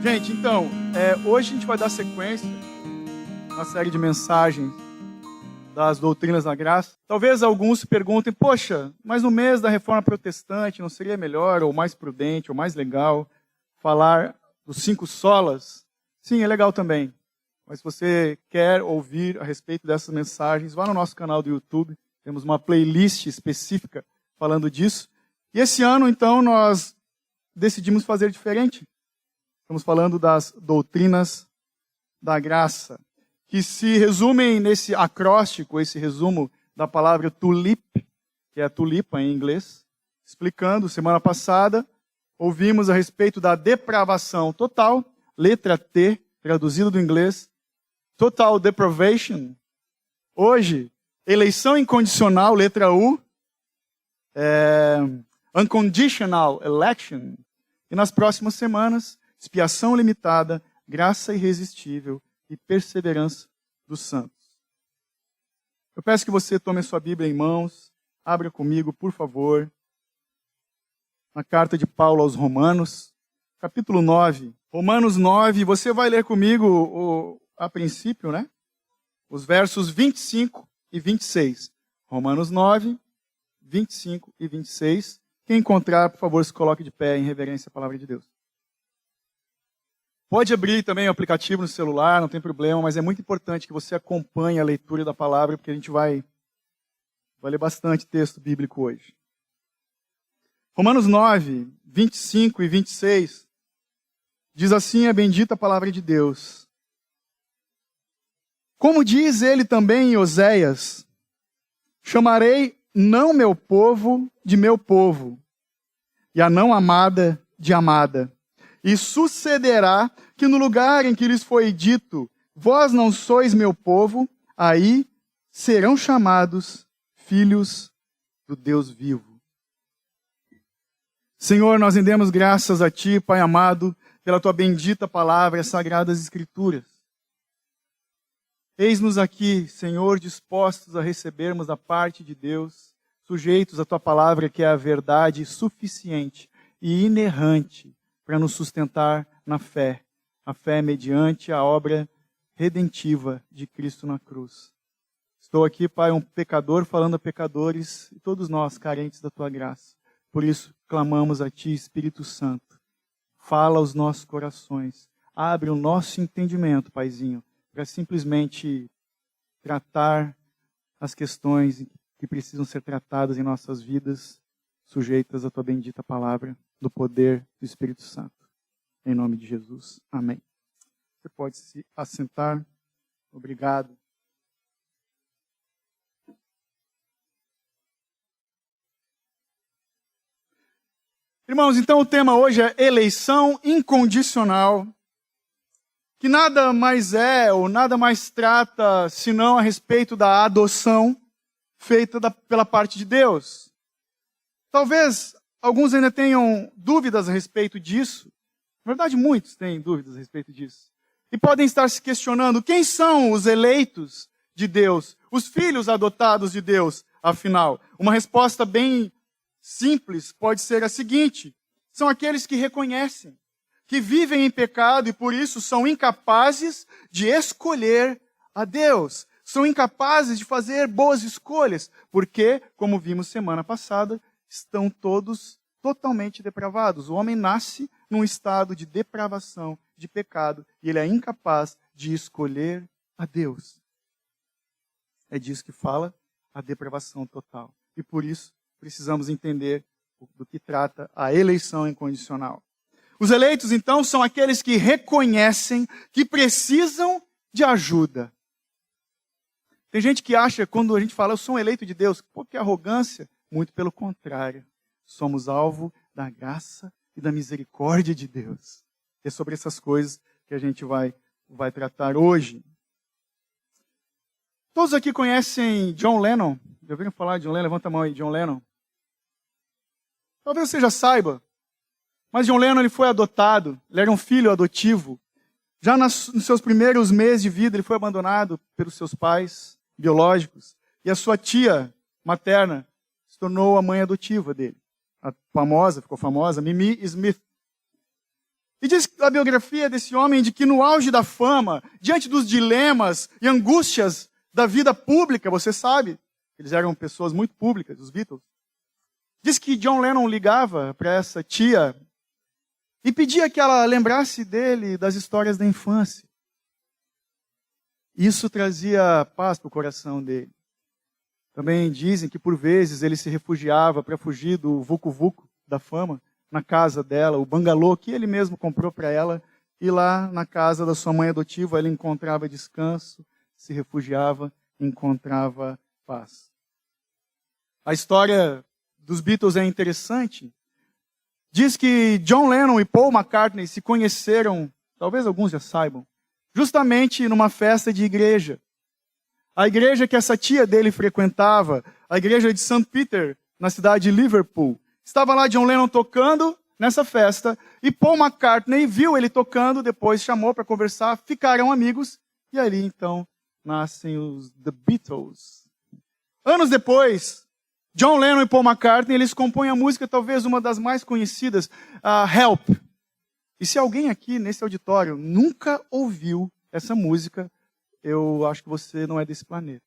Gente, então, hoje a gente vai dar sequência na série de mensagens das doutrinas da graça. Talvez alguns se perguntem, poxa, mas no mês da Reforma Protestante não seria melhor, ou mais prudente, ou mais legal falar dos 5 solas? Sim, é legal também. Mas se você quer ouvir a respeito dessas mensagens, vá no nosso canal do YouTube. Temos uma playlist específica falando disso. E esse ano, então, nós decidimos fazer diferente. Estamos falando das doutrinas da graça, que se resumem nesse acróstico, esse resumo da palavra tulip, que é a tulipa em inglês, explicando. Semana passada, ouvimos a respeito da depravação total, letra T, traduzido do inglês, total depravation. Hoje, eleição incondicional, letra U, unconditional election. E nas próximas semanas, expiação limitada, graça irresistível e perseverança dos santos. Eu peço que você tome a sua Bíblia em mãos, abra comigo, por favor, na carta de Paulo aos Romanos, capítulo 9. Romanos 9, você vai ler comigo a princípio, né? Os versos 25 e 26. Romanos 9, 25 e 26. Quem encontrar, por favor, se coloque de pé em reverência à palavra de Deus. Pode abrir também o aplicativo no celular, não tem problema, mas é muito importante que você acompanhe a leitura da palavra, porque a gente vai ler bastante texto bíblico hoje. Romanos 9, 25 e 26, diz assim a bendita palavra de Deus. Como diz ele também em Oséias, chamarei não meu povo de meu povo, e a não amada de amada. E sucederá que no lugar em que lhes foi dito, vós não sois meu povo, aí serão chamados filhos do Deus vivo. Senhor, nós rendemos graças a Ti, Pai amado, pela Tua bendita palavra, as sagradas Escrituras. Eis-nos aqui, Senhor, dispostos a recebermos da parte de Deus, sujeitos à Tua palavra, que é a verdade suficiente e inerrante para nos sustentar na fé. A fé mediante a obra redentiva de Cristo na cruz. Estou aqui, Pai, um pecador falando a pecadores e todos nós carentes da Tua graça. Por isso, clamamos a Ti, Espírito Santo. Fala aos nossos corações. Abre o nosso entendimento, Paizinho, para simplesmente tratar as questões que precisam ser tratadas em nossas vidas, sujeitas à Tua bendita palavra, do poder do Espírito Santo. Em nome de Jesus. Amém. Você pode se assentar. Obrigado. Irmãos, então o tema hoje é eleição incondicional, que nada mais é ou nada mais trata senão a respeito da adoção feita pela parte de Deus. Talvez alguns ainda tenham dúvidas a respeito disso. Na verdade, muitos têm dúvidas a respeito disso. E podem estar se questionando, quem são os eleitos de Deus? Os filhos adotados de Deus, afinal? Uma resposta bem simples pode ser a seguinte: são aqueles que reconhecem, que vivem em pecado e por isso são incapazes de escolher a Deus. São incapazes de fazer boas escolhas, porque, como vimos semana passada, estão todos totalmente depravados. O homem nasce num estado de depravação, de pecado, e ele é incapaz de escolher a Deus. É disso que fala a depravação total. E por isso precisamos entender do que trata a eleição incondicional. Os eleitos, então, são aqueles que reconhecem que precisam de ajuda. Tem gente que acha, quando a gente fala, eu sou um eleito de Deus, pô, que arrogância. Muito pelo contrário. Somos alvo da graça e da misericórdia de Deus. É sobre essas coisas que a gente vai tratar hoje. Todos aqui conhecem John Lennon? Já ouviram falar de John Lennon? Levanta a mão aí, John Lennon. Talvez você já saiba, mas John Lennon ele foi adotado, ele era um filho adotivo. Já nos seus primeiros meses de vida, ele foi abandonado pelos seus pais biológicos. E a sua tia materna se tornou a mãe adotiva dele. Ficou famosa, Mimi Smith. E diz a biografia desse homem de que no auge da fama, diante dos dilemas e angústias da vida pública, você sabe, eles eram pessoas muito públicas, os Beatles. Diz que John Lennon ligava para essa tia e pedia que ela lembrasse dele das histórias da infância. Isso trazia paz para o coração dele. Também dizem que por vezes ele se refugiava para fugir do vucu-vucu da fama na casa dela, o bangalô que ele mesmo comprou para ela, e lá na casa da sua mãe adotiva ele encontrava descanso, se refugiava, encontrava paz. A história dos Beatles é interessante. Diz que John Lennon e Paul McCartney se conheceram, talvez alguns já saibam, justamente numa festa de igreja. A igreja que essa tia dele frequentava, a igreja de St. Peter, na cidade de Liverpool. Estava lá John Lennon tocando nessa festa, e Paul McCartney viu ele tocando, depois chamou para conversar, ficaram amigos, e ali então nascem os The Beatles. Anos depois, John Lennon e Paul McCartney, eles compõem a música, talvez uma das mais conhecidas, Help. E se alguém aqui nesse auditório nunca ouviu essa música, eu acho que você não é desse planeta.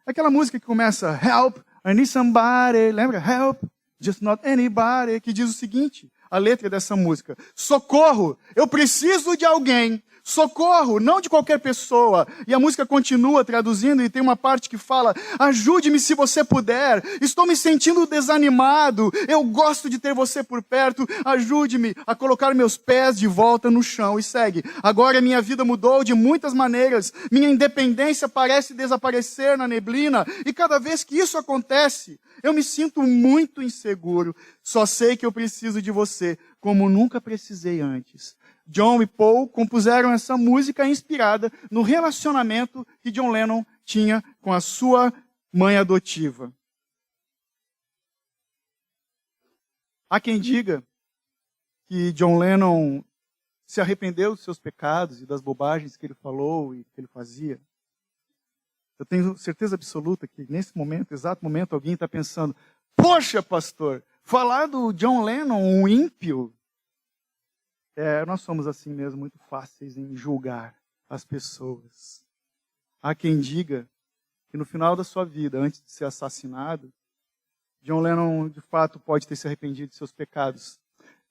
Aquela música que começa, Help, I need somebody, lembra? Help, just not anybody, que diz o seguinte, a letra dessa música, socorro, eu preciso de alguém, socorro, não de qualquer pessoa. E a música continua traduzindo e tem uma parte que fala, ajude-me se você puder, estou me sentindo desanimado, eu gosto de ter você por perto, ajude-me a colocar meus pés de volta no chão. E segue, agora minha vida mudou de muitas maneiras, minha independência parece desaparecer na neblina, e cada vez que isso acontece, eu me sinto muito inseguro, só sei que eu preciso de você, como nunca precisei antes. John e Paul compuseram essa música inspirada no relacionamento que John Lennon tinha com a sua mãe adotiva. Há quem diga que John Lennon se arrependeu dos seus pecados e das bobagens que ele falou e que ele fazia. Eu tenho certeza absoluta que nesse momento, exato momento, alguém está pensando, poxa, pastor, falar do John Lennon, um ímpio, nós somos assim mesmo, muito fáceis em julgar as pessoas. Há quem diga que no final da sua vida, antes de ser assassinado, John Lennon, de fato, pode ter se arrependido de seus pecados.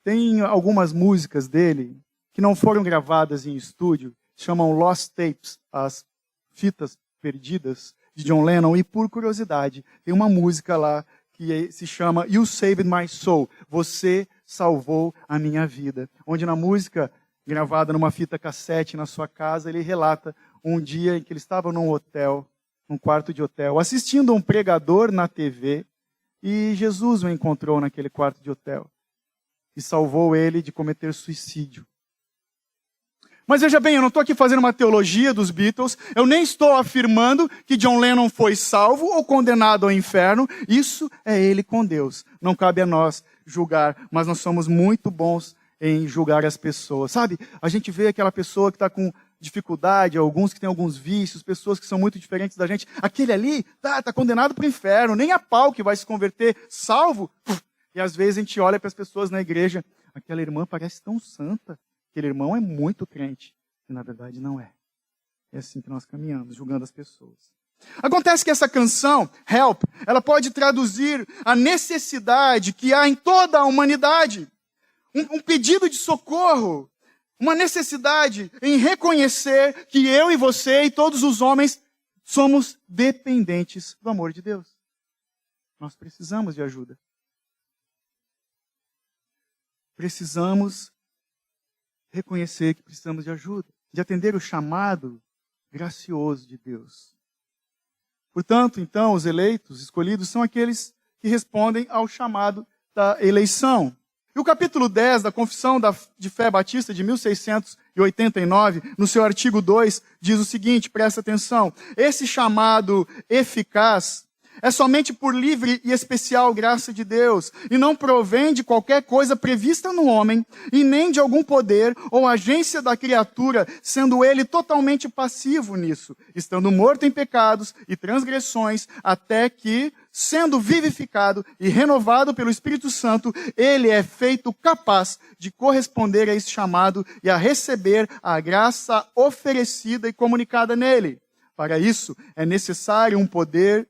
Tem algumas músicas dele que não foram gravadas em estúdio, chamam Lost Tapes, as fitas perdidas de John Lennon, e por curiosidade, tem uma música lá que se chama You Saved My Soul, Você Salvou a Minha Vida, onde na música, gravada numa fita cassete na sua casa, ele relata um dia em que ele estava num hotel, num quarto de hotel, assistindo a um pregador na TV, e Jesus o encontrou naquele quarto de hotel e salvou ele de cometer suicídio. Mas veja bem, eu não estou aqui fazendo uma teologia dos Beatles, eu nem estou afirmando que John Lennon foi salvo ou condenado ao inferno, isso é ele com Deus. Não cabe a nós julgar, mas nós somos muito bons em julgar as pessoas. Sabe, a gente vê aquela pessoa que está com dificuldade, alguns que têm alguns vícios, pessoas que são muito diferentes da gente. Aquele ali está condenado para o inferno, nem a pau que vai se converter, salvo. E às vezes a gente olha para as pessoas na igreja, aquela irmã parece tão santa. Aquele irmão é muito crente, e na verdade não é. É assim que nós caminhamos, julgando as pessoas. Acontece que essa canção, Help, ela pode traduzir a necessidade que há em toda a humanidade. Um pedido de socorro, uma necessidade em reconhecer que eu e você e todos os homens somos dependentes do amor de Deus. Nós precisamos de ajuda. Precisamos reconhecer que precisamos de ajuda, de atender o chamado gracioso de Deus. Portanto, então, os eleitos, escolhidos, são aqueles que respondem ao chamado da eleição. E o capítulo 10 da Confissão de Fé Batista de 1689, no seu artigo 2, diz o seguinte, presta atenção, esse chamado eficaz é somente por livre e especial graça de Deus, e não provém de qualquer coisa prevista no homem, e nem de algum poder ou agência da criatura, sendo ele totalmente passivo nisso, estando morto em pecados e transgressões, até que sendo vivificado e renovado pelo Espírito Santo, ele é feito capaz de corresponder a esse chamado e a receber a graça oferecida e comunicada nele. Para isso, é necessário um poder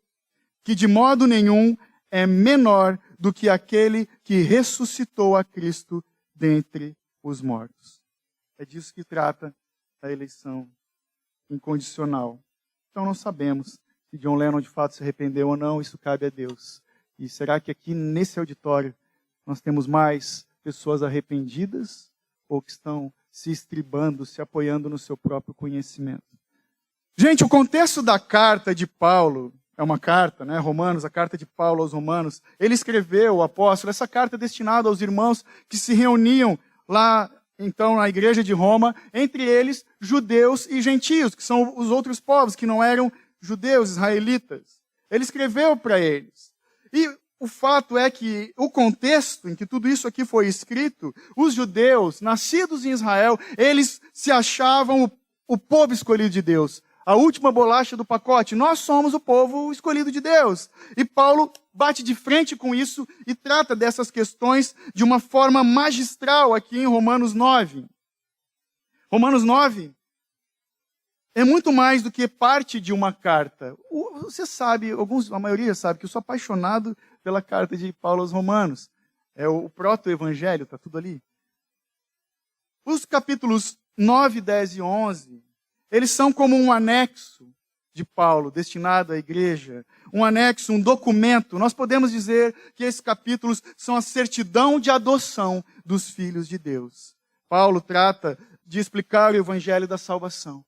que de modo nenhum é menor do que aquele que ressuscitou a Cristo dentre os mortos. É disso que trata a eleição incondicional. Então não sabemos se John Lennon de fato se arrependeu ou não, isso cabe a Deus. E será que aqui nesse auditório nós temos mais pessoas arrependidas ou que estão se estribando, se apoiando no seu próprio conhecimento? Gente, o contexto da carta de Paulo, é uma carta, né? Romanos, a carta de Paulo aos Romanos, ele escreveu, o apóstolo, essa carta é destinada aos irmãos que se reuniam lá, então, na igreja de Roma, entre eles, judeus e gentios, que são os outros povos, que não eram judeus, israelitas. Ele escreveu para eles. E o fato é que o contexto em que tudo isso aqui foi escrito, os judeus, nascidos em Israel, eles se achavam o povo escolhido de Deus. A última bolacha do pacote. Nós somos o povo escolhido de Deus. E Paulo bate de frente com isso e trata dessas questões de uma forma magistral aqui em Romanos 9. Romanos 9 é muito mais do que parte de uma carta. Você sabe, a maioria sabe que eu sou apaixonado pela carta de Paulo aos Romanos. É o proto-evangelho, está tudo ali. Os capítulos 9, 10 e 11... eles são como um anexo de Paulo, destinado à igreja. Um anexo, um documento. Nós podemos dizer que esses capítulos são a certidão de adoção dos filhos de Deus. Paulo trata de explicar o evangelho da salvação.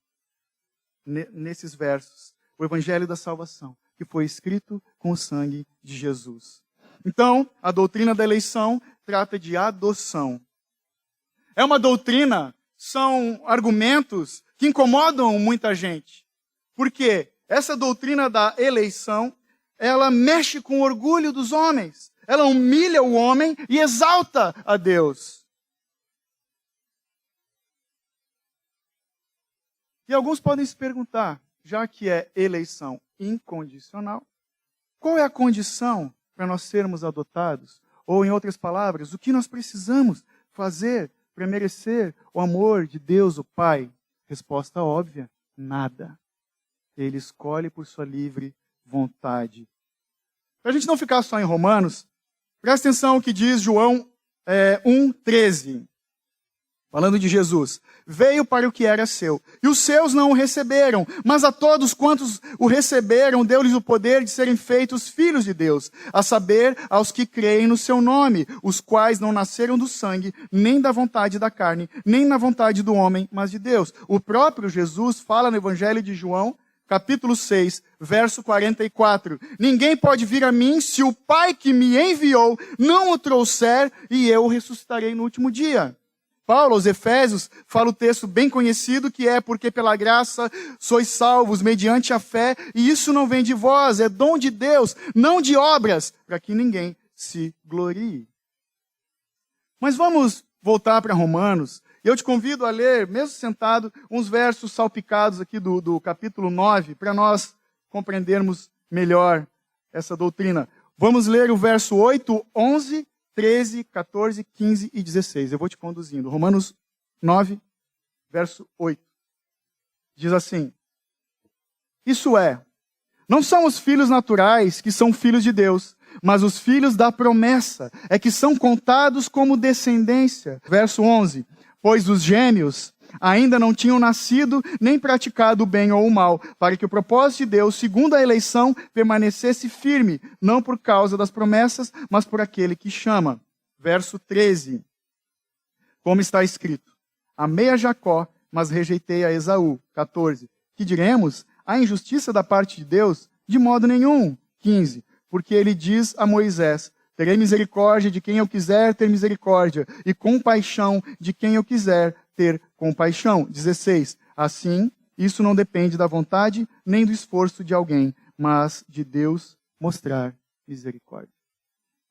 Nesses versos. O evangelho da salvação, que foi escrito com o sangue de Jesus. Então, a doutrina da eleição trata de adoção. É uma doutrina, são argumentos que incomodam muita gente. Porque essa doutrina da eleição, ela mexe com o orgulho dos homens. Ela humilha o homem e exalta a Deus. E alguns podem se perguntar, já que é eleição incondicional, qual é a condição para nós sermos adotados? Ou, em outras palavras, o que nós precisamos fazer para merecer o amor de Deus, o Pai? Resposta óbvia, nada. Ele escolhe por sua livre vontade. Para a gente não ficar só em Romanos, presta atenção o que diz João 1,13. Falando de Jesus. Veio para o que era seu, e os seus não o receberam, mas a todos quantos o receberam, deu-lhes o poder de serem feitos filhos de Deus, a saber, aos que creem no seu nome, os quais não nasceram do sangue, nem da vontade da carne, nem na vontade do homem, mas de Deus. O próprio Jesus fala no Evangelho de João, capítulo 6, verso 44. Ninguém pode vir a mim se o Pai que me enviou não o trouxer, e eu o ressuscitarei no último dia. Paulo, aos Efésios, fala o texto bem conhecido que é porque pela graça sois salvos mediante a fé, e isso não vem de vós, é dom de Deus, não de obras, para que ninguém se glorie. Mas vamos voltar para Romanos, e eu te convido a ler, mesmo sentado, uns versos salpicados aqui do capítulo 9, para nós compreendermos melhor essa doutrina. Vamos ler o verso 8, 11, 13, 14, 15 e 16. Eu vou te conduzindo. Romanos 9, verso 8. Diz assim: isso é, não são os filhos naturais que são filhos de Deus, mas os filhos da promessa é que são contados como descendência. Verso 11. Pois os gêmeos ainda não tinham nascido nem praticado o bem ou o mal, para que o propósito de Deus, segundo a eleição, permanecesse firme, não por causa das promessas, mas por aquele que chama. Verso 13. Como está escrito: amei a Jacó, mas rejeitei a Esaú. 14. Que diremos? A injustiça da parte de Deus? De modo nenhum. 15. Porque ele diz a Moisés: terei misericórdia de quem eu quiser ter misericórdia, e compaixão de quem eu quiser ter compaixão. 16. Assim, isso não depende da vontade nem do esforço de alguém, mas de Deus mostrar misericórdia.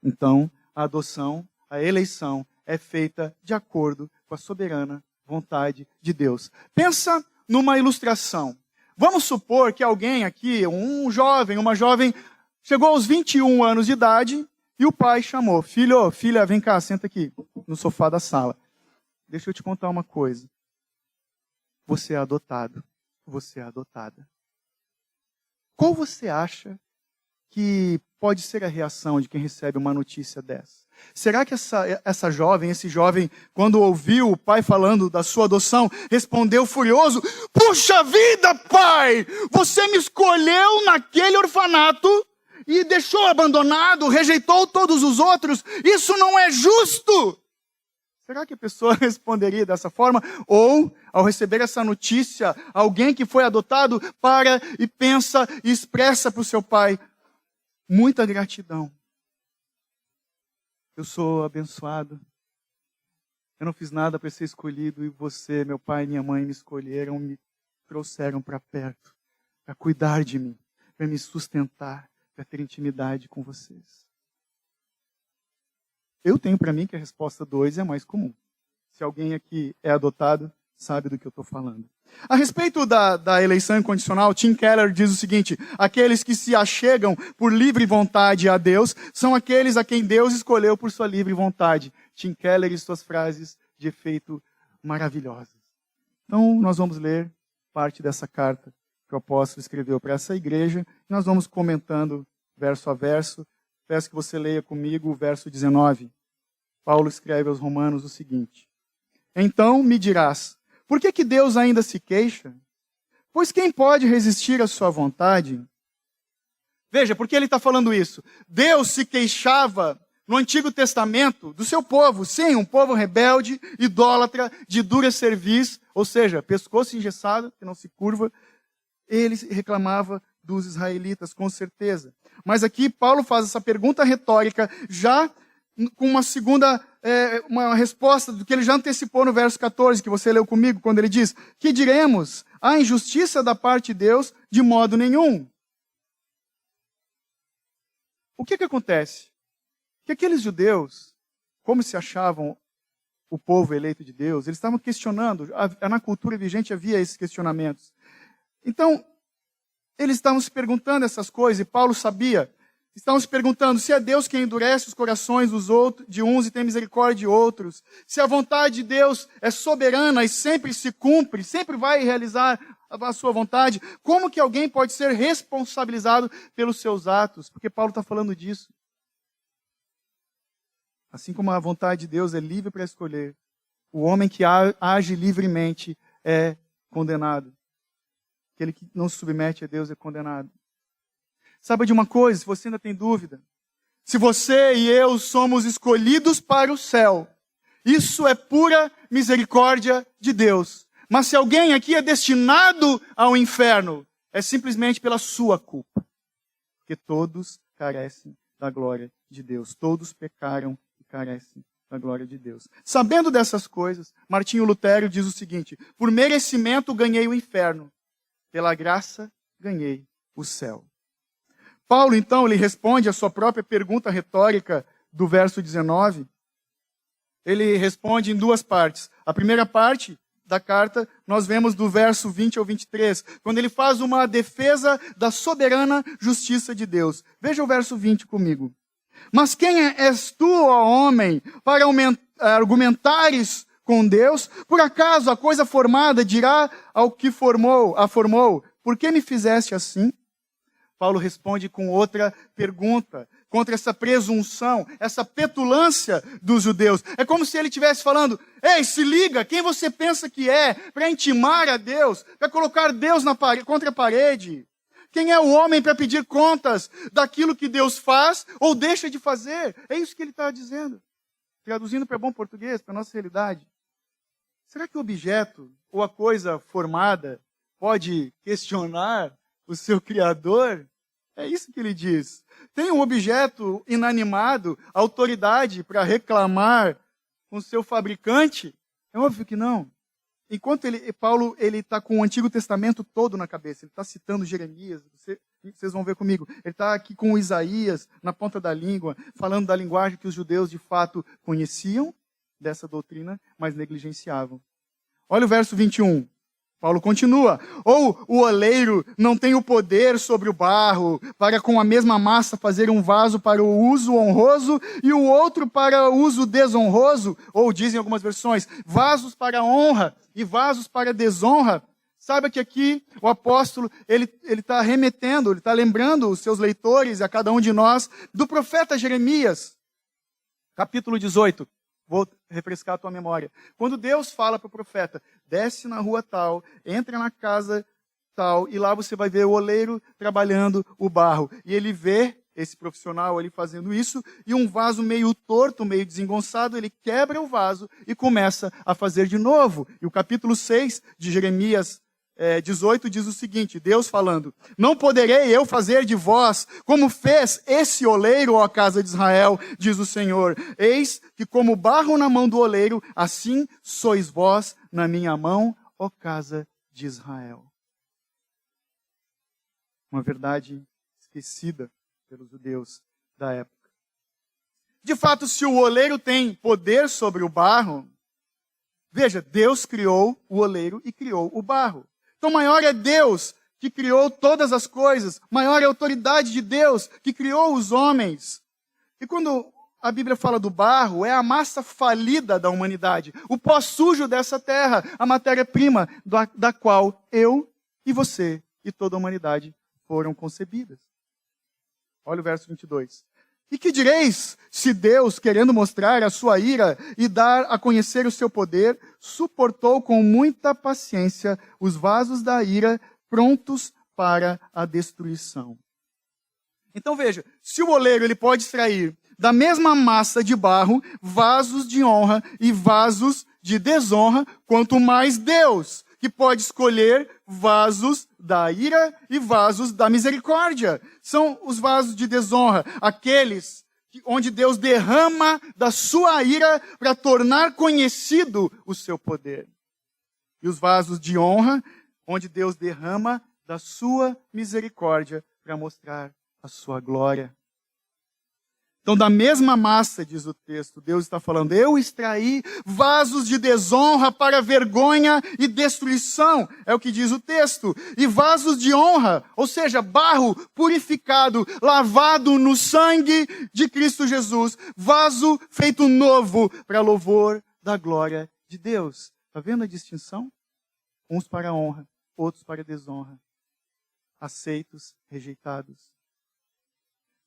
Então, a adoção, a eleição é feita de acordo com a soberana vontade de Deus. Pensa numa ilustração. Vamos supor que alguém aqui, um jovem, uma jovem, Chegou aos 21 anos de idade e o pai chamou. Filho, filha, vem cá, senta aqui no sofá da sala. Deixa eu te contar uma coisa. Você é adotado. Você é adotada. Qual você acha que pode ser a reação de quem recebe uma notícia dessa? Será que esse jovem, quando ouviu o pai falando da sua adoção, respondeu furioso: puxa vida, pai! Você me escolheu naquele orfanato e deixou abandonado, rejeitou todos os outros. Isso não é justo! Será que a pessoa responderia dessa forma? Ou, ao receber essa notícia, alguém que foi adotado para e pensa e expressa para o seu pai: muita gratidão. Eu sou abençoado. Eu não fiz nada para ser escolhido e você, meu pai e minha mãe me escolheram, me trouxeram para perto, para cuidar de mim, para me sustentar, para ter intimidade com vocês. Eu tenho para mim que a resposta 2 é mais comum. Se alguém aqui é adotado, sabe do que eu estou falando. A respeito da eleição incondicional, Tim Keller diz o seguinte: aqueles que se achegam por livre vontade a Deus são aqueles a quem Deus escolheu por sua livre vontade. Tim Keller e suas frases de efeito maravilhosas. Então, nós vamos ler parte dessa carta que o apóstolo escreveu para essa igreja. E nós vamos comentando verso a verso. Peço que você leia comigo o verso 19. Paulo escreve aos Romanos o seguinte: então me dirás, por que Deus ainda se queixa? Pois quem pode resistir à sua vontade? Veja, por que ele está falando isso? Deus se queixava no Antigo Testamento do seu povo. Sim, um povo rebelde, idólatra, de dura cerviz, ou seja, pescoço engessado, que não se curva. Ele reclamava dos israelitas, com certeza. Mas aqui Paulo faz essa pergunta retórica já com uma segunda, uma resposta do que ele já antecipou no verso 14, que você leu comigo, quando ele diz: que diremos? Há injustiça da parte de Deus? De modo nenhum. O que acontece? Que aqueles judeus, como se achavam o povo eleito de Deus, eles estavam questionando, na cultura vigente havia esses questionamentos. Então, eles estavam se perguntando essas coisas, e Paulo sabia. Estavam se perguntando se é Deus quem endurece os corações dos outros, de uns e tem misericórdia de outros. Se a vontade de Deus é soberana e sempre se cumpre, sempre vai realizar a sua vontade. Como que alguém pode ser responsabilizado pelos seus atos? Porque Paulo está falando disso. Assim como a vontade de Deus é livre para escolher, o homem que age livremente é condenado. Aquele que não se submete a Deus é condenado. Saiba de uma coisa, se você ainda tem dúvida. Se você e eu somos escolhidos para o céu, isso é pura misericórdia de Deus. Mas se alguém aqui é destinado ao inferno, é simplesmente pela sua culpa. Porque todos carecem da glória de Deus. Todos pecaram e carecem da glória de Deus. Sabendo dessas coisas, Martinho Lutero diz o seguinte: por merecimento ganhei o inferno, pela graça ganhei o céu. Paulo, então, ele responde a sua própria pergunta retórica do verso 19. Ele responde em duas partes. A primeira parte da carta, nós vemos do verso 20 ao 23, quando ele faz uma defesa da soberana justiça de Deus. Veja o verso 20 comigo. Mas quem és tu, ó homem, para argumentares com Deus? Por acaso a coisa formada dirá ao que a formou, por que me fizeste assim? Paulo responde com outra pergunta, contra essa presunção, essa petulância dos judeus. É como se ele estivesse falando: ei, se liga, quem você pensa que é para intimar a Deus, para colocar Deus contra a parede? Quem é o homem para pedir contas daquilo que Deus faz ou deixa de fazer? É isso que ele está dizendo. Traduzindo para bom português, para a nossa realidade. Será que o objeto ou a coisa formada pode questionar o seu Criador? É isso que ele diz. Tem um objeto inanimado, autoridade para reclamar com o seu fabricante? É óbvio que não. Enquanto Paulo está com o Antigo Testamento todo na cabeça, ele está citando Jeremias, vocês vão ver comigo, ele está aqui com Isaías na ponta da língua, falando da linguagem que os judeus de fato conheciam dessa doutrina, mas negligenciavam. Olha o verso 21. Paulo continua. Ou o oleiro não tem o poder sobre o barro para com a mesma massa fazer um vaso para o uso honroso e o outro para o uso desonroso? Ou dizem algumas versões, vasos para honra e vasos para desonra. Saiba que aqui o apóstolo, ele está remetendo, ele está lembrando os seus leitores e a cada um de nós do profeta Jeremias, capítulo 18. Vou refrescar a tua memória. Quando Deus fala para o profeta, desce na rua tal, entra na casa tal, e lá você vai ver o oleiro trabalhando o barro. E ele vê esse profissional ali fazendo isso, e um vaso meio torto, meio desengonçado, ele quebra o vaso e começa a fazer de novo. E o capítulo 6 de Jeremias 18 diz o seguinte, Deus falando, não poderei eu fazer de vós como fez esse oleiro, ó casa de Israel, diz o Senhor. Eis que como barro na mão do oleiro, assim sois vós na minha mão, ó casa de Israel. Uma verdade esquecida pelos judeus da época. De fato, se o oleiro tem poder sobre o barro, veja, Deus criou o oleiro e criou o barro. Então, maior é Deus que criou todas as coisas, maior é a autoridade de Deus que criou os homens. E quando a Bíblia fala do barro, é a massa falida da humanidade, o pó sujo dessa terra, a matéria-prima da qual eu e você e toda a humanidade foram concebidas. Olha o verso 22. E que direis se Deus, querendo mostrar a sua ira e dar a conhecer o seu poder, suportou com muita paciência os vasos da ira prontos para a destruição? Então veja, se o oleiro ele pode extrair da mesma massa de barro vasos de honra e vasos de desonra, quanto mais Deus, que pode escolher vasos da ira e vasos da misericórdia. São os vasos de desonra, aqueles onde Deus derrama da sua ira para tornar conhecido o seu poder. E os vasos de honra, onde Deus derrama da sua misericórdia para mostrar a sua glória. Então, da mesma massa, diz o texto, Deus está falando, eu extraí vasos de desonra para vergonha e destruição, é o que diz o texto, e vasos de honra, ou seja, barro purificado, lavado no sangue de Cristo Jesus, vaso feito novo para louvor da glória de Deus. Está vendo a distinção? Uns para honra, outros para desonra, aceitos, rejeitados.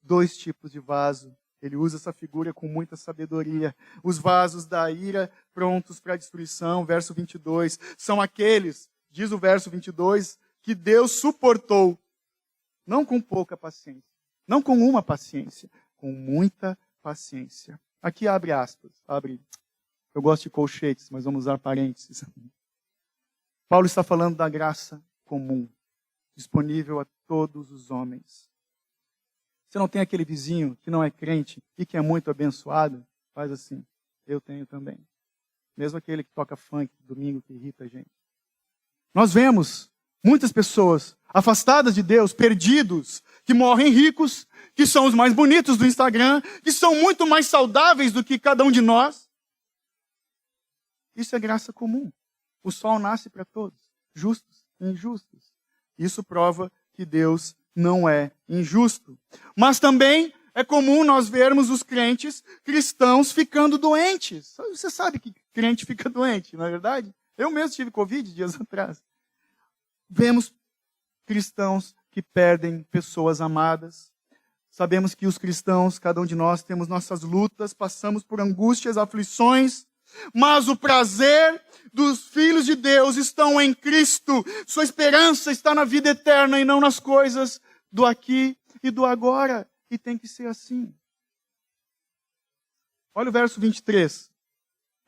Dois tipos de vaso. Ele usa essa figura com muita sabedoria. Os vasos da ira prontos para a destruição, verso 22, são aqueles, diz o verso 22, que Deus suportou, não com pouca paciência, não com uma paciência, com muita paciência. Aqui abre aspas, eu gosto de colchetes, mas vamos usar parênteses. Paulo está falando da graça comum, disponível a todos os homens. Você não tem aquele vizinho que não é crente e que é muito abençoado? Faz assim. Eu tenho também. Mesmo aquele que toca funk domingo que irrita a gente. Nós vemos muitas pessoas afastadas de Deus, perdidos, que morrem ricos, que são os mais bonitos do Instagram, que são muito mais saudáveis do que cada um de nós. Isso é graça comum. O sol nasce para todos, justos e injustos. Isso prova que Deus não é injusto. Mas também é comum nós vermos os cristãos ficando doentes. Você sabe que crente fica doente, não é verdade? Eu mesmo tive Covid dias atrás. Vemos cristãos que perdem pessoas amadas. Sabemos que os cristãos, cada um de nós, temos nossas lutas, passamos por angústias, aflições, mas o prazer dos filhos de Deus estão em Cristo. Sua esperança está na vida eterna e não nas coisas do aqui e do agora. E tem que ser assim. Olha o verso 23.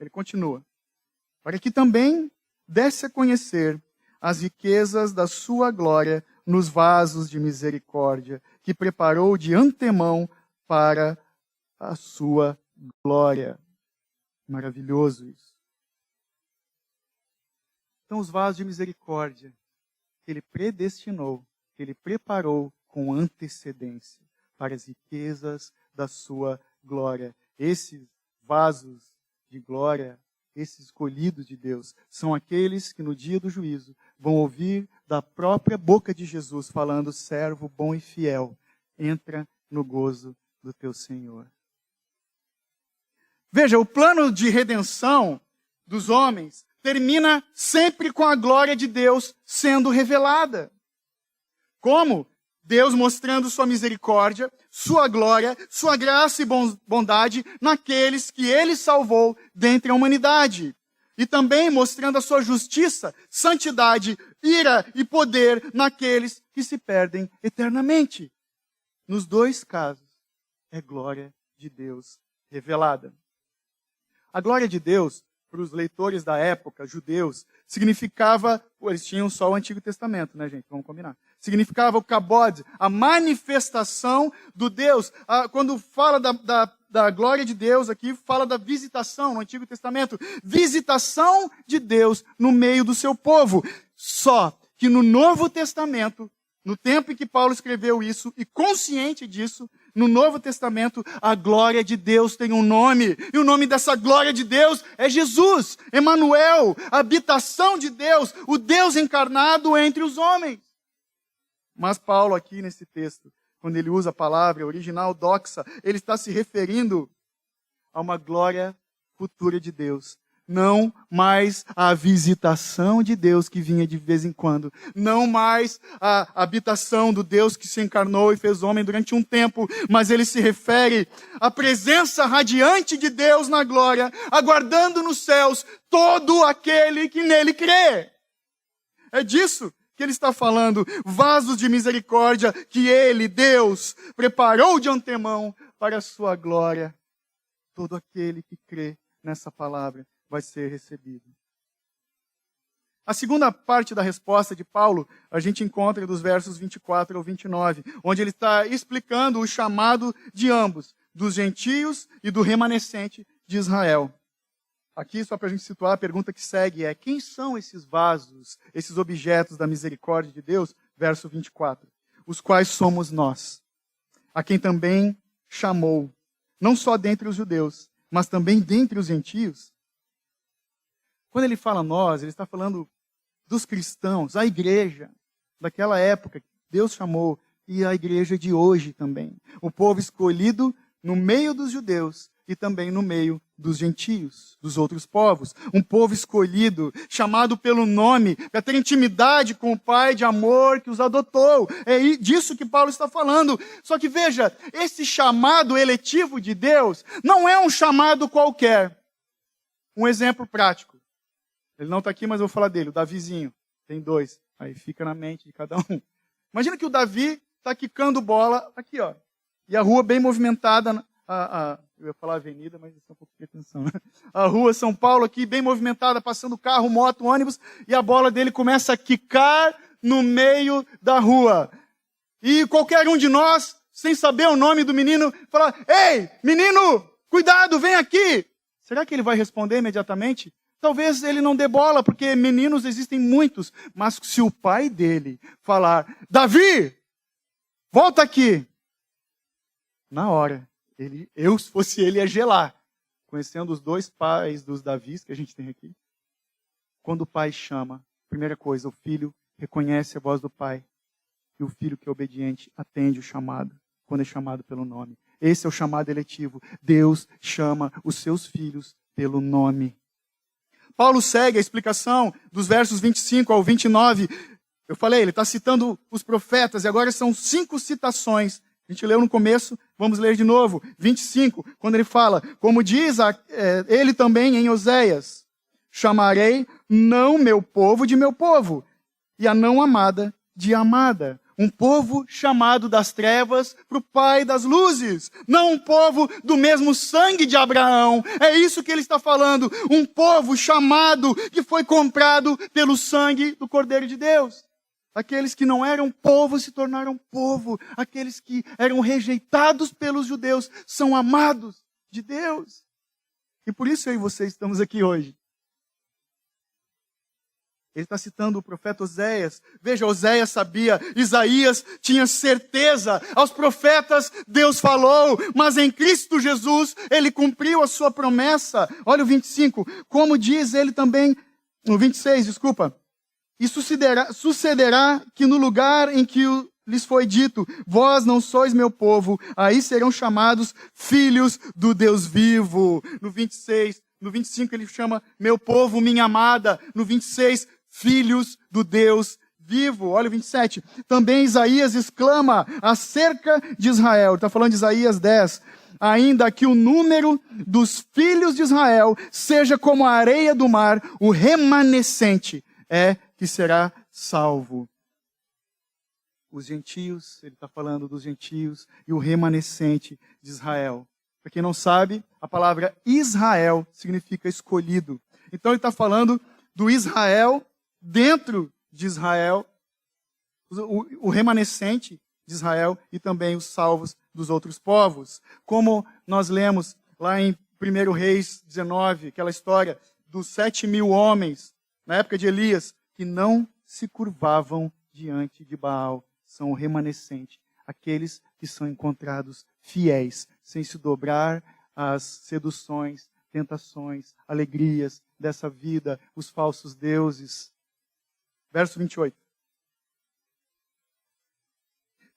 Ele continua. Para que também desse a conhecer as riquezas da sua glória nos vasos de misericórdia, que preparou de antemão para a sua glória. Maravilhoso isso. Então, os vasos de misericórdia que ele predestinou, que ele preparou com antecedência para as riquezas da sua glória. Esses vasos de glória, esses escolhidos de Deus, são aqueles que no dia do juízo vão ouvir da própria boca de Jesus falando: servo bom e fiel, entra no gozo do teu Senhor. Veja, o plano de redenção dos homens termina sempre com a glória de Deus sendo revelada. Como? Deus mostrando sua misericórdia, sua glória, sua graça e bondade naqueles que Ele salvou dentre a humanidade. E também mostrando a sua justiça, santidade, ira e poder naqueles que se perdem eternamente. Nos dois casos, é glória de Deus revelada. A glória de Deus, para os leitores da época, judeus, significava, eles tinham só o Antigo Testamento, né, gente? Vamos combinar. Significava o kabod, a manifestação do Deus. Quando fala da glória de Deus aqui, fala da visitação no Antigo Testamento. Visitação de Deus no meio do seu povo. Só que no Novo Testamento, no tempo em que Paulo escreveu isso, e consciente disso, no Novo Testamento, a glória de Deus tem um nome. E o nome dessa glória de Deus é Jesus, Emanuel, a habitação de Deus, o Deus encarnado entre os homens. Mas Paulo aqui nesse texto, quando ele usa a palavra original doxa, ele está se referindo a uma glória futura de Deus. Não mais a visitação de Deus que vinha de vez em quando. Não mais a habitação do Deus que se encarnou e fez homem durante um tempo. Mas ele se refere à presença radiante de Deus na glória, aguardando nos céus todo aquele que nele crê. É disso que ele está falando. Vasos de misericórdia que ele, Deus, preparou de antemão para a sua glória. Todo aquele que crê nessa palavra vai ser recebido. A segunda parte da resposta de Paulo, a gente encontra dos versos 24 ao 29, onde ele está explicando o chamado de ambos, dos gentios e do remanescente de Israel. Aqui, só para a gente situar, a pergunta que segue é: quem são esses vasos, esses objetos da misericórdia de Deus? Verso 24. Os quais somos nós, a quem também chamou, não só dentre os judeus, mas também dentre os gentios. Quando ele fala nós, ele está falando dos cristãos, a igreja daquela época que Deus chamou, e a igreja de hoje também. O povo escolhido no meio dos judeus e também no meio dos gentios, dos outros povos. Um povo escolhido, chamado pelo nome, para ter intimidade com o Pai de amor que os adotou. É disso que Paulo está falando. Só que veja, esse chamado eletivo de Deus não é um chamado qualquer. Um exemplo prático. Ele não está aqui, mas eu vou falar dele. O Davizinho. Tem dois. Aí fica na mente de cada um. Imagina que o Davi está quicando bola aqui, ó. E a rua bem movimentada. Eu ia falar avenida, mas isso é um pouco de atenção. Né? A rua São Paulo aqui, bem movimentada, passando carro, moto, ônibus. E a bola dele começa a quicar no meio da rua. E qualquer um de nós, sem saber o nome do menino, fala: ei, menino, cuidado, vem aqui. Será que ele vai responder imediatamente? Talvez ele não dê bola, porque meninos existem muitos. Mas se o pai dele falar: Davi, volta aqui. Na hora, se fosse ele, ia gelar. Conhecendo os dois pais dos Davis que a gente tem aqui. Quando o pai chama, primeira coisa, o filho reconhece a voz do pai. E o filho que é obediente atende o chamado, quando é chamado pelo nome. Esse é o chamado eletivo. Deus chama os seus filhos pelo nome. Paulo segue a explicação dos versos 25 ao 29. Eu falei, ele está citando os profetas, e agora são 5 citações. A gente leu no começo, vamos ler de novo. 25, quando ele fala: como diz ele também em Oséias: chamarei não meu povo de meu povo, e a não amada de amada. Um povo chamado das trevas para o Pai das luzes. Não um povo do mesmo sangue de Abraão. É isso que ele está falando. Um povo chamado que foi comprado pelo sangue do Cordeiro de Deus. Aqueles que não eram povo se tornaram povo. Aqueles que eram rejeitados pelos judeus são amados de Deus. E por isso eu e você estamos aqui hoje. Ele está citando o profeta Oséias. Veja, Oséias sabia, Isaías tinha certeza. Aos profetas Deus falou, mas em Cristo Jesus ele cumpriu a sua promessa. Olha o 25, como diz ele também, no 26, desculpa. E sucederá que no lugar em que lhes foi dito, vós não sois meu povo, aí serão chamados filhos do Deus vivo. No 26, no 25 ele chama meu povo, minha amada. No 26, filhos do Deus vivo. Olha o 27. Também Isaías exclama acerca de Israel. Está falando de Isaías 10. Ainda que o número dos filhos de Israel seja como a areia do mar, o remanescente é que será salvo. Os gentios, ele está falando dos gentios e o remanescente de Israel. Para quem não sabe, a palavra Israel significa escolhido. Então ele está falando do Israel dentro de Israel, o remanescente de Israel e também os salvos dos outros povos. Como nós lemos lá em 1 Reis 19, aquela história dos 7.000 homens, na época de Elias, que não se curvavam diante de Baal. São o remanescente, aqueles que são encontrados fiéis, sem se dobrar às seduções, tentações, alegrias dessa vida, os falsos deuses. Verso 28.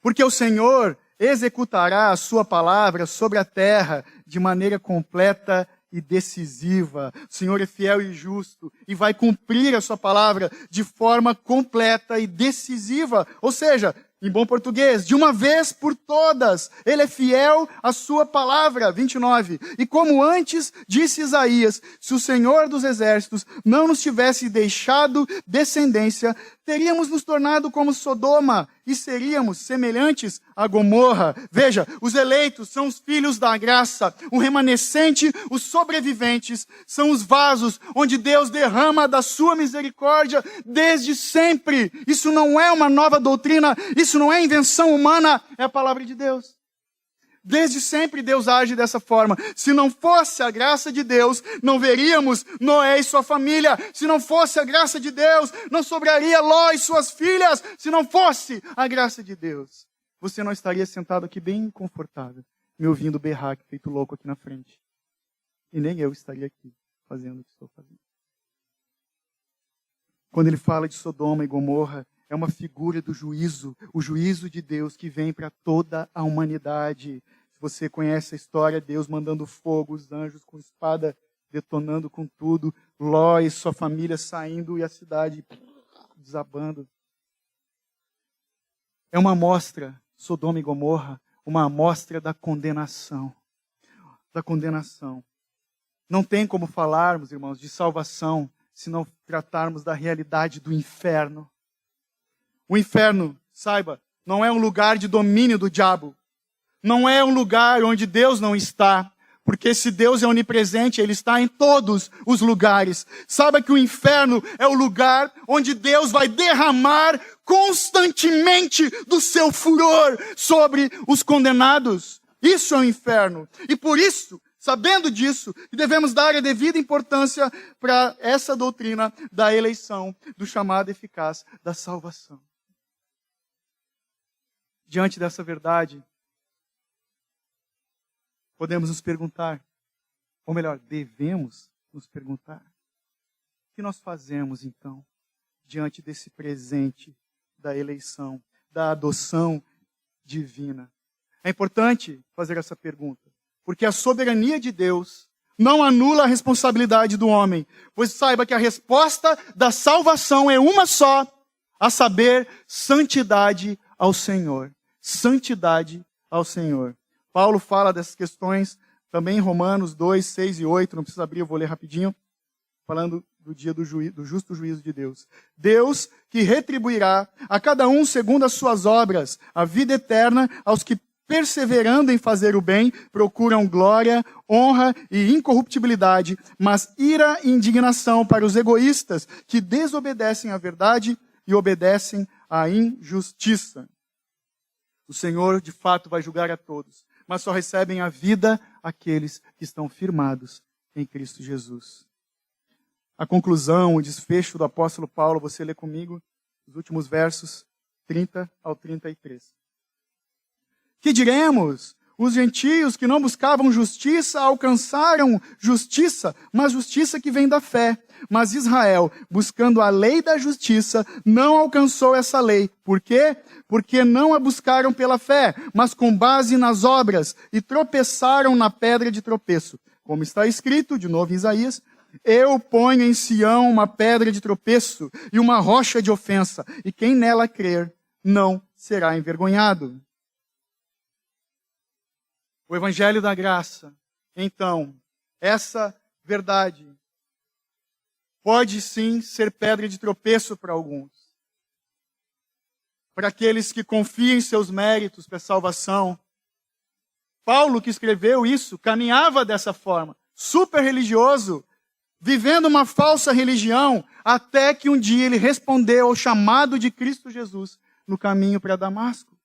Porque o Senhor executará a sua palavra sobre a terra de maneira completa e decisiva. O Senhor é fiel e justo e vai cumprir a sua palavra de forma completa e decisiva. Ou seja, em bom português, de uma vez por todas, ele é fiel à sua palavra. 29. E como antes disse Isaías, se o Senhor dos exércitos não nos tivesse deixado descendência, teríamos nos tornado como Sodoma e seríamos semelhantes a Gomorra. Veja, os eleitos são os filhos da graça, o remanescente, os sobreviventes, são os vasos onde Deus derrama da sua misericórdia desde sempre. Isso não é uma nova doutrina, isso não é invenção humana, é a palavra de Deus. Desde sempre Deus age dessa forma. Se não fosse a graça de Deus, não veríamos Noé e sua família. Se não fosse a graça de Deus, não sobraria Ló e suas filhas. Se não fosse a graça de Deus, você não estaria sentado aqui bem confortável, me ouvindo berrar, feito louco aqui na frente. E nem eu estaria aqui fazendo o que estou fazendo. Quando ele fala de Sodoma e Gomorra, é uma figura do juízo, o juízo de Deus que vem para toda a humanidade. Se você conhece a história, Deus mandando fogo, os anjos com espada detonando com tudo, Ló e sua família saindo e a cidade desabando. É uma amostra, Sodoma e Gomorra, uma amostra da condenação. Da condenação. Não tem como falarmos, irmãos, de salvação se não tratarmos da realidade do inferno. O inferno, saiba, não é um lugar de domínio do diabo. Não é um lugar onde Deus não está. Porque se Deus é onipresente, Ele está em todos os lugares. Saiba que o inferno é o lugar onde Deus vai derramar constantemente do seu furor sobre os condenados. Isso é o inferno. E por isso, sabendo disso, devemos dar a devida importância para essa doutrina da eleição, do chamado eficaz da salvação. Diante dessa verdade, podemos nos perguntar, ou melhor, devemos nos perguntar, o que nós fazemos então, diante desse presente da eleição, da adoção divina? É importante fazer essa pergunta, porque a soberania de Deus não anula a responsabilidade do homem, pois saiba que a resposta da salvação é uma só, a saber, santidade ao Senhor. Santidade ao Senhor. Paulo fala dessas questões também em Romanos 2, 6 e 8. Não precisa abrir, eu vou ler rapidinho. Falando do dia do justo juízo de Deus. Deus que retribuirá a cada um segundo as suas obras, a vida eterna aos que, perseverando em fazer o bem, procuram glória, honra e incorruptibilidade, mas ira e indignação para os egoístas que desobedecem à verdade e obedecem à injustiça. O Senhor, de fato, vai julgar a todos, mas só recebem a vida aqueles que estão firmados em Cristo Jesus. a conclusão, o desfecho do apóstolo Paulo, você lê comigo os últimos versos 30 ao 33. Que diremos? Os gentios que não buscavam justiça alcançaram justiça, mas justiça que vem da fé. Mas Israel, buscando a lei da justiça, não alcançou essa lei. Por quê? Porque não a buscaram pela fé, mas com base nas obras, e tropeçaram na pedra de tropeço. Como está escrito, de novo em Isaías, eu ponho em Sião uma pedra de tropeço e uma rocha de ofensa, e quem nela crer não será envergonhado. O Evangelho da Graça, então, essa verdade pode sim ser pedra de tropeço para alguns. Para aqueles que confiam em seus méritos para a salvação. Paulo, que escreveu isso, caminhava dessa forma, super religioso, vivendo uma falsa religião, até que um dia ele respondeu ao chamado de Cristo Jesus no caminho para Damasco.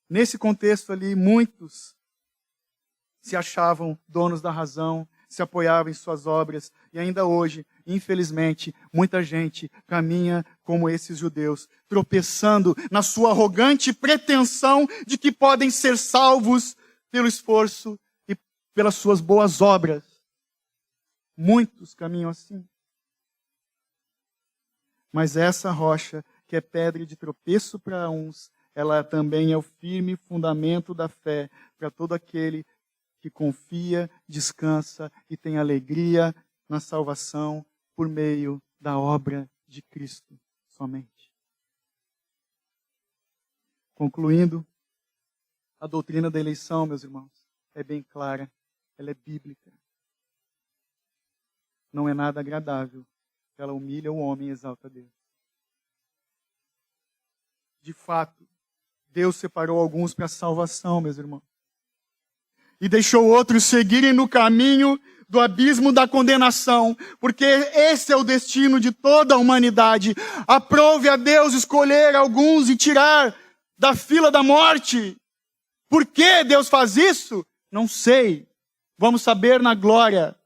Nesse contexto ali, muitos se achavam donos da razão, se apoiavam em suas obras, e ainda hoje, infelizmente, muita gente caminha como esses judeus, tropeçando na sua arrogante pretensão de que podem ser salvos pelo esforço e pelas suas boas obras. Muitos caminham assim. Mas essa rocha, que é pedra de tropeço para uns, ela também é o firme fundamento da fé para todo aquele que confia, descansa e tem alegria na salvação por meio da obra de Cristo somente. Concluindo, a doutrina da eleição, meus irmãos, é bem clara, ela é bíblica. Não é nada agradável, ela humilha o homem e exalta Deus. De fato, Deus separou alguns para a salvação, meus irmãos. E deixou outros seguirem no caminho do abismo da condenação, porque esse é o destino de toda a humanidade. Aprove a Deus escolher alguns e tirar da fila da morte. Por que Deus faz isso? Não sei. Vamos saber na glória.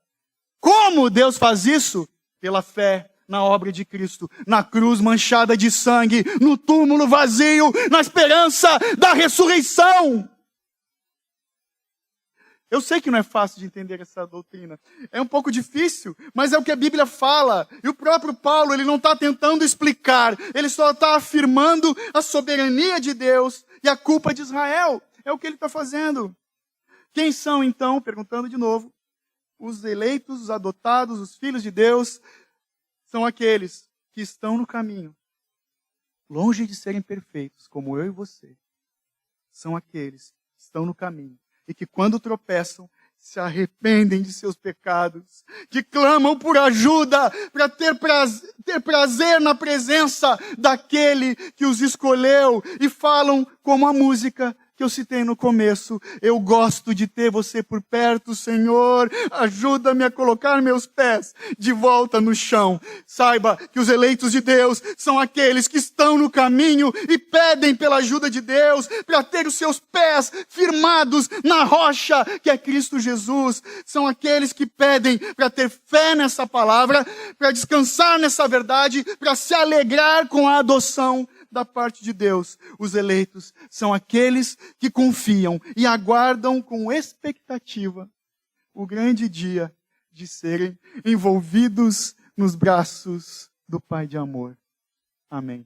Como Deus faz isso? Pela fé na obra de Cristo, na cruz manchada de sangue, no túmulo vazio, na esperança da ressurreição. Eu sei que não é fácil de entender essa doutrina. É um pouco difícil, mas é o que a Bíblia fala. E o próprio Paulo, ele não está tentando explicar. Ele só está afirmando a soberania de Deus e a culpa de Israel. É o que ele está fazendo. Quem são, então, perguntando de novo, os eleitos, os adotados, os filhos de Deus? São aqueles que estão no caminho, longe de serem perfeitos, como eu e você. São aqueles que estão no caminho e que, quando tropeçam, se arrependem de seus pecados, que clamam por ajuda para ter prazer na presença daquele que os escolheu e falam como a música que eu citei no começo. Eu gosto de ter você por perto, Senhor. Ajuda-me a colocar meus pés de volta no chão. Saiba que os eleitos de Deus são aqueles que estão no caminho e pedem pela ajuda de Deus para ter os seus pés firmados na rocha que é Cristo Jesus. São aqueles que pedem para ter fé nessa palavra, para descansar nessa verdade, para se alegrar com a adoção da parte de Deus. Os eleitos são aqueles que confiam e aguardam com expectativa o grande dia de serem envolvidos nos braços do Pai de amor. Amém.